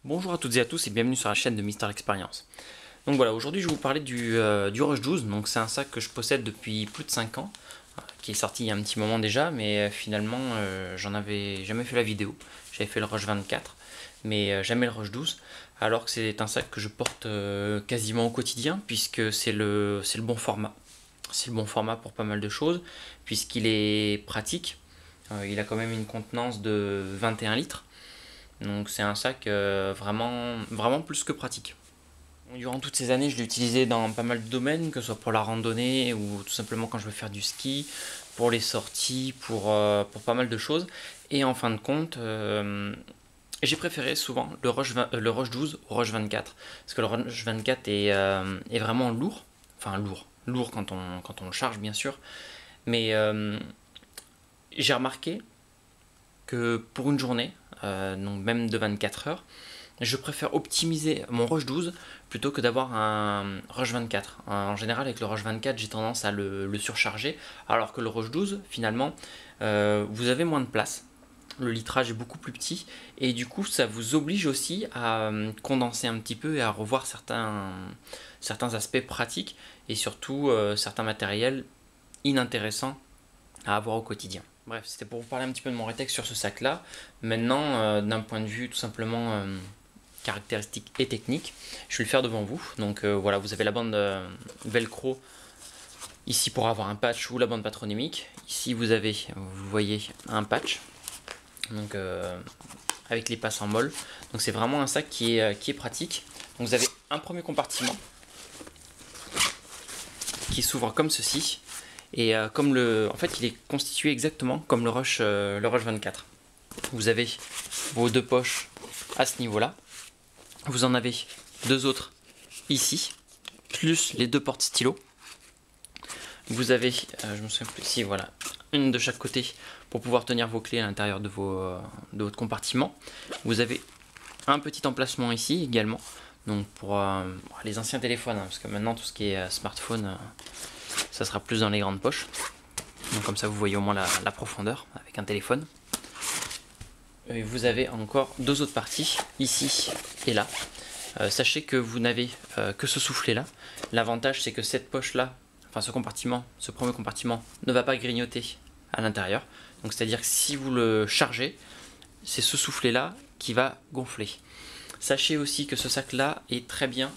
Bonjour à toutes et à tous et bienvenue sur la chaîne de Mister Experience. Donc voilà, aujourd'hui je vais vous parler du Rush 12. Donc c'est un sac que je possède depuis plus de 5 ans, qui est sorti il y a un petit moment déjà, mais finalement j'en avais jamais fait la vidéo. J'avais fait le Rush 24, mais jamais le Rush 12, alors que c'est un sac que je porte quasiment au quotidien, puisque c'est le bon format. C'est le bon format pour pas mal de choses, puisqu'il est pratique. Il a quand même une contenance de 21 litres. Donc c'est un sac vraiment plus que pratique. Durant toutes ces années, je l'ai utilisé dans pas mal de domaines, que ce soit pour la randonnée ou tout simplement quand je veux faire du ski, pour les sorties, pour pas mal de choses. Et en fin de compte, j'ai préféré souvent le Rush 12 au Rush 24. Parce que le Rush 24 est vraiment lourd. Enfin lourd quand on le charge bien sûr. Mais j'ai remarqué que pour une journée, donc même de 24 heures, je préfère optimiser mon Rush 12 plutôt que d'avoir un Rush 24. En général, avec le Rush 24, j'ai tendance à le surcharger, alors que le Rush 12, finalement, vous avez moins de place. Le litrage est beaucoup plus petit et du coup ça vous oblige aussi à condenser un petit peu et à revoir certains aspects pratiques et surtout certains matériels inintéressants à avoir au quotidien. Bref, c'était pour vous parler un petit peu de mon rétex sur ce sac là. Maintenant, d'un point de vue tout simplement caractéristique et technique, je vais le faire devant vous. Donc voilà, vous avez la bande velcro ici pour avoir un patch ou la bande patronymique. Ici vous voyez un patch, donc avec les passes en molle. Donc c'est vraiment un sac qui est pratique. Donc vous avez un premier compartiment qui s'ouvre comme ceci. Et en fait, il est constitué exactement comme le Rush 24. Vous avez vos deux poches à ce niveau-là. Vous en avez deux autres ici, plus les deux portes stylo. Vous avez, je me souviens plus ici, voilà, une de chaque côté pour pouvoir tenir vos clés à l'intérieur de votre compartiment. Vous avez un petit emplacement ici également, donc pour les anciens téléphones, hein, parce que maintenant tout ce qui est smartphone, ça sera plus dans les grandes poches. Donc comme ça vous voyez au moins la profondeur avec un téléphone. Et vous avez encore deux autres parties, ici et là. Sachez que vous n'avez que ce soufflet là. L'avantage c'est que cette poche là, enfin ce premier compartiment ne va pas grignoter à l'intérieur. Donc c'est à dire que si vous le chargez, c'est ce soufflet là qui va gonfler. Sachez aussi que ce sac là est très bien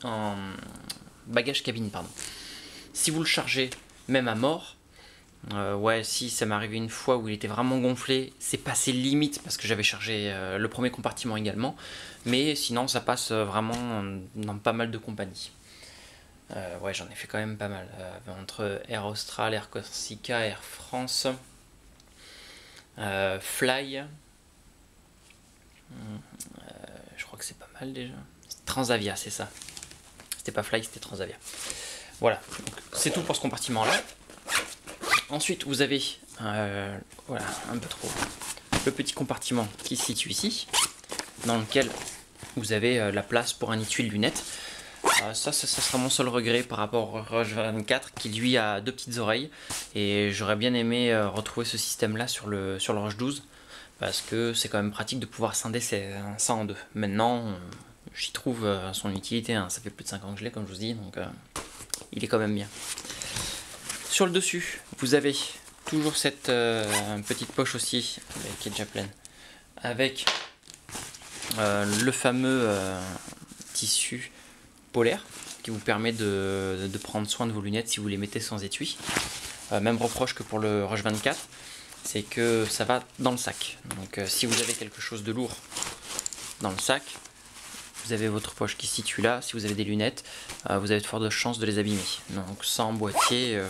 en bagage cabine, pardon. Si vous le chargez même à mort, ouais, si ça m'est arrivé une fois où il était vraiment gonflé, c'est passé limite parce que j'avais chargé le premier compartiment également, mais sinon ça passe vraiment dans pas mal de compagnies. Ouais, j'en ai fait quand même pas mal, entre Air Austral, Air Corsica, Air France, Fly, je crois que c'est pas mal déjà. Transavia, c'est ça. C'était pas Fly, c'était Transavia. Voilà, c'est tout pour ce compartiment là. Ensuite vous avez voilà, un peu trop, le petit compartiment qui se situe ici, dans lequel vous avez la place pour un étui de lunettes. Ça sera mon seul regret par rapport au Rush 24 qui lui a deux petites oreilles, et j'aurais bien aimé retrouver ce système là sur le Rush 12 parce que c'est quand même pratique de pouvoir scinder ça en deux. Maintenant j'y trouve son utilité, hein. Ça fait plus de 5 ans que je l'ai comme je vous dis, donc il est quand même bien. Sur le dessus, vous avez toujours cette petite poche aussi, qui est déjà pleine, avec le fameux tissu polaire qui vous permet de prendre soin de vos lunettes si vous les mettez sans étui. Même reproche que pour le Rush 24, c'est que ça va dans le sac. Donc si vous avez quelque chose de lourd dans le sac, vous avez votre poche qui se situe là. Si vous avez des lunettes, vous avez de fortes chances de les abîmer. Donc sans boîtier,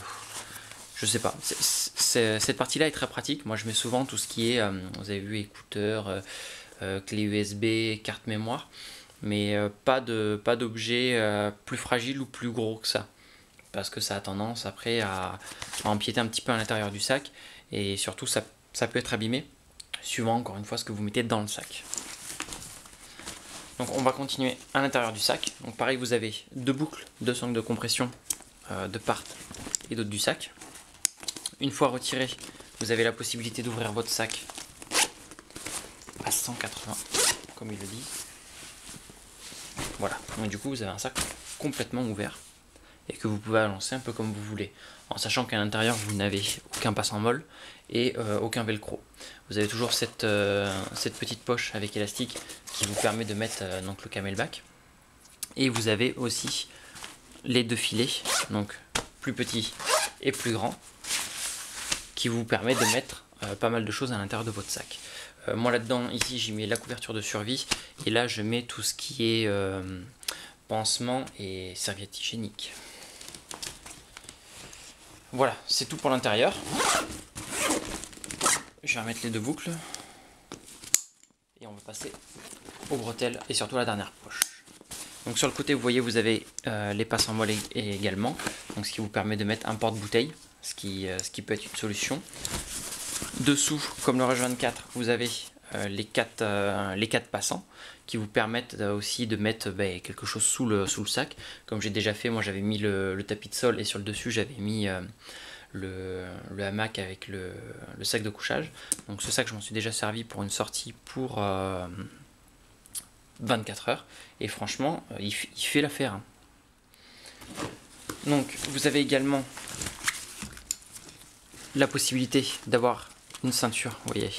je sais pas. Cette partie-là est très pratique. Moi, je mets souvent tout ce qui est, vous avez vu, écouteurs, clé USB, carte mémoire, mais pas d'objet plus fragile ou plus gros que ça, parce que ça a tendance après à empiéter un petit peu à l'intérieur du sac, et surtout ça peut être abîmé, suivant encore une fois ce que vous mettez dans le sac. Donc on va continuer à l'intérieur du sac. Donc pareil, vous avez deux boucles de sangles de compression de part et d'autre du sac. Une fois retiré, vous avez la possibilité d'ouvrir votre sac à 180, comme il le dit. Voilà, donc du coup vous avez un sac complètement ouvert et que vous pouvez agencer un peu comme vous voulez, en sachant qu'à l'intérieur vous n'avez aucun passe-en-molle et aucun velcro. Vous avez toujours cette petite poche avec élastique qui vous permet de mettre donc le camelback, et vous avez aussi les deux filets, donc plus petit et plus grand, qui vous permet de mettre pas mal de choses à l'intérieur de votre sac. Moi là-dedans, ici j'ai mis la couverture de survie, et là je mets tout ce qui est pansement et serviettes hygiéniques. Voilà, c'est tout pour l'intérieur. Je vais remettre les deux boucles et on va passer aux bretelles et surtout à la dernière poche. Donc sur le côté, vous voyez, vous avez les passes en molle également, donc ce qui vous permet de mettre un porte-bouteille, ce qui peut être une solution. Dessous, comme le Rush 24, vous avez les quatre passants qui vous permettent aussi de mettre quelque chose sous le sac. Comme j'ai déjà fait, moi j'avais mis le tapis de sol, et sur le dessus j'avais mis le hamac avec le sac de couchage. Donc ce sac, je m'en suis déjà servi pour une sortie pour 24 heures, et franchement il fait l'affaire, hein. Donc vous avez également la possibilité d'avoir une ceinture, vous voyez,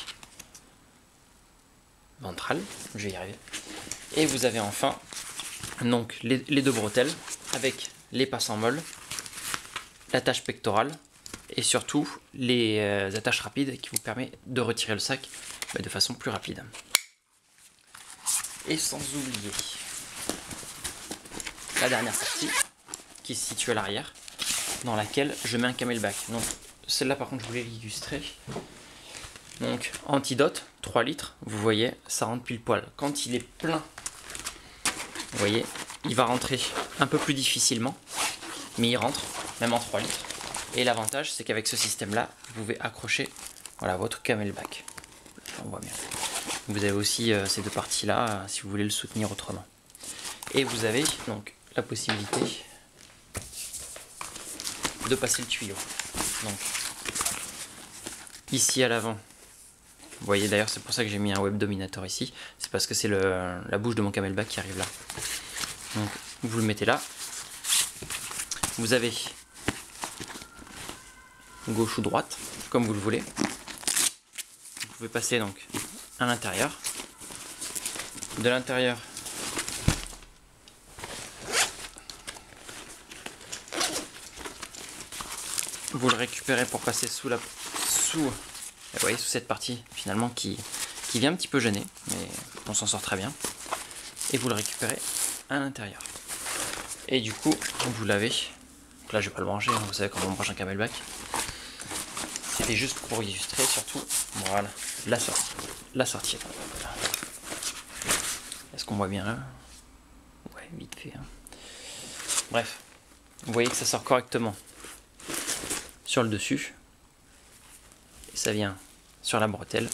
ventrale, je vais y arriver, et vous avez enfin donc les deux bretelles avec les passes en molle, l'attache pectorale et surtout les attaches rapides qui vous permet de retirer le sac de façon plus rapide. Et sans oublier la dernière partie qui se situe à l'arrière, dans laquelle je mets un camelback. Donc celle-là par contre je voulais l'illustrer. Donc antidote, 3 litres, vous voyez, ça rentre pile poil. Quand il est plein, vous voyez, il va rentrer un peu plus difficilement, mais il rentre, même en 3 litres. Et l'avantage, c'est qu'avec ce système-là, vous pouvez accrocher, voilà, votre camelback. On voit bien. Vous avez aussi ces deux parties-là, si vous voulez le soutenir autrement. Et vous avez donc la possibilité de passer le tuyau. Donc ici à l'avant, vous voyez, d'ailleurs c'est pour ça que j'ai mis un web dominator ici, c'est parce que c'est la bouche de mon camelback qui arrive là. Donc vous le mettez là, vous avez gauche ou droite comme vous le voulez. Vous pouvez passer donc à l'intérieur, de l'intérieur vous le récupérez pour passer sous vous voyez, sous cette partie finalement qui vient un petit peu gêner, mais on s'en sort très bien, et vous le récupérez à l'intérieur. Et du coup vous l'avez, donc là je vais pas le brancher, hein, vous savez comment on branche un camelback, c'était juste pour illustrer surtout, voilà, la sortie. Est-ce qu'on voit bien là? Ouais, vite fait, hein. Bref, vous voyez que ça sort correctement sur le dessus, et ça vient sur la bretelle,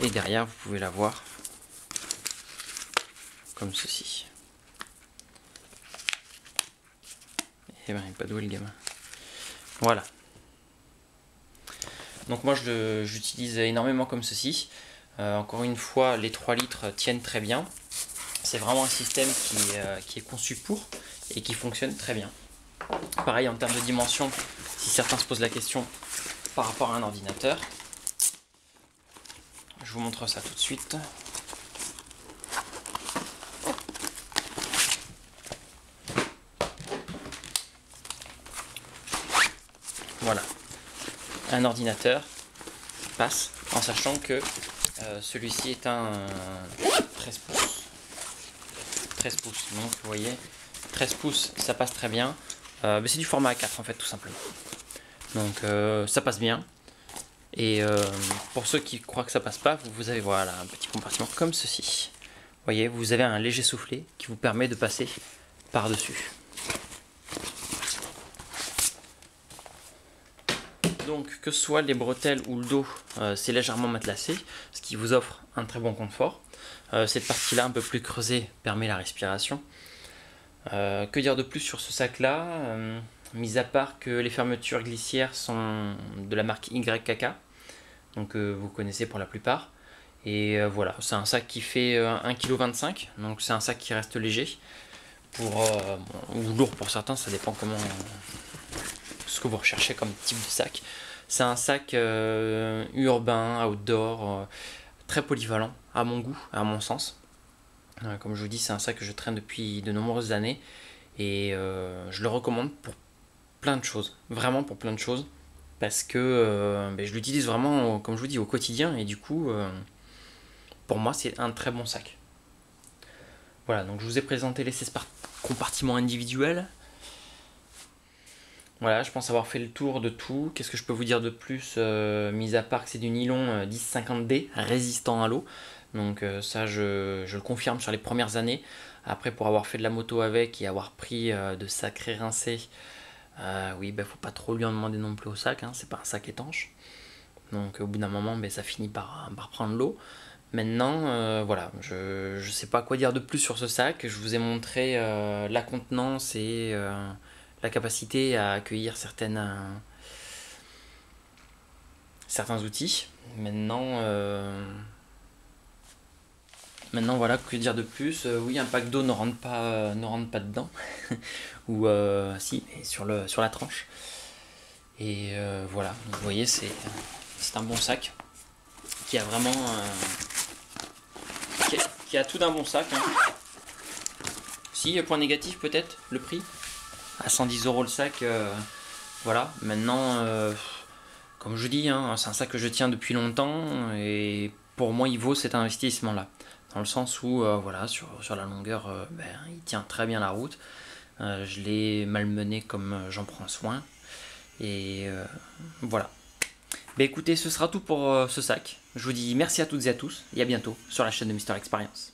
et derrière vous pouvez la voir comme ceci. Et ben il n'est pas doué le gamin. Voilà. Donc moi j'utilise énormément comme ceci. Encore une fois, les 3 litres tiennent très bien. C'est vraiment un système qui est conçu pour et qui fonctionne très bien. Pareil en termes de dimension, si certains se posent la question par rapport à un ordinateur, je vous montre ça tout de suite. Voilà, un ordinateur passe, en sachant que celui-ci est un 13 pouces. 13 pouces, donc vous voyez, 13 pouces ça passe très bien. Mais c'est du format A4 en fait, tout simplement. Donc ça passe bien. Et pour ceux qui croient que ça passe pas, vous avez voilà un petit compartiment comme ceci. Vous voyez, vous avez un léger soufflet qui vous permet de passer par-dessus. Donc que ce soit les bretelles ou le dos, c'est légèrement matelassé, ce qui vous offre un très bon confort. Cette partie-là un peu plus creusée permet la respiration. Que dire de plus sur ce sac-là, mis à part que les fermetures glissières sont de la marque YKK, donc vous connaissez pour la plupart. Et voilà, c'est un sac qui fait 1,25 kg, donc c'est un sac qui reste léger. ou lourd pour certains, ça dépend comment ce que vous recherchez comme type de sac. C'est un sac urbain, outdoor, très polyvalent à mon goût, à mon sens. Comme je vous dis, c'est un sac que je traîne depuis de nombreuses années et je le recommande pour plein de choses, vraiment pour plein de choses, parce que je l'utilise vraiment, comme je vous dis, au quotidien et du coup, pour moi, c'est un très bon sac. Voilà, donc je vous ai présenté les 16 compartiments individuels. Voilà, je pense avoir fait le tour de tout. Qu'est-ce que je peux vous dire de plus, mis à part que c'est du nylon 1050D, résistant à l'eau. Donc ça, je le confirme sur les premières années. Après, pour avoir fait de la moto avec et avoir pris de sacrés rincés, oui, faut pas trop lui en demander non plus au sac, hein, c'est pas un sac étanche. Donc au bout d'un moment, ça finit par prendre l'eau. Maintenant, voilà, je ne sais pas quoi dire de plus sur ce sac. Je vous ai montré la contenance et la capacité à accueillir certains outils. Maintenant, voilà, que dire de plus. Oui, un pack d'eau ne rentre pas dedans. Ou si, mais sur la tranche. Et voilà, donc, vous voyez, c'est un bon sac qui a vraiment... qui a tout d'un bon sac. Hein. Si, point négatif peut-être, le prix. À 110 € le sac, voilà. Maintenant, comme je vous dis, hein, c'est un sac que je tiens depuis longtemps et pour moi il vaut cet investissement-là. Dans le sens où, voilà, sur la longueur, il tient très bien la route. Je l'ai malmené comme j'en prends soin. Et voilà. Écoutez, ce sera tout pour ce sac. Je vous dis merci à toutes et à tous et à bientôt sur la chaîne de Mister Experience.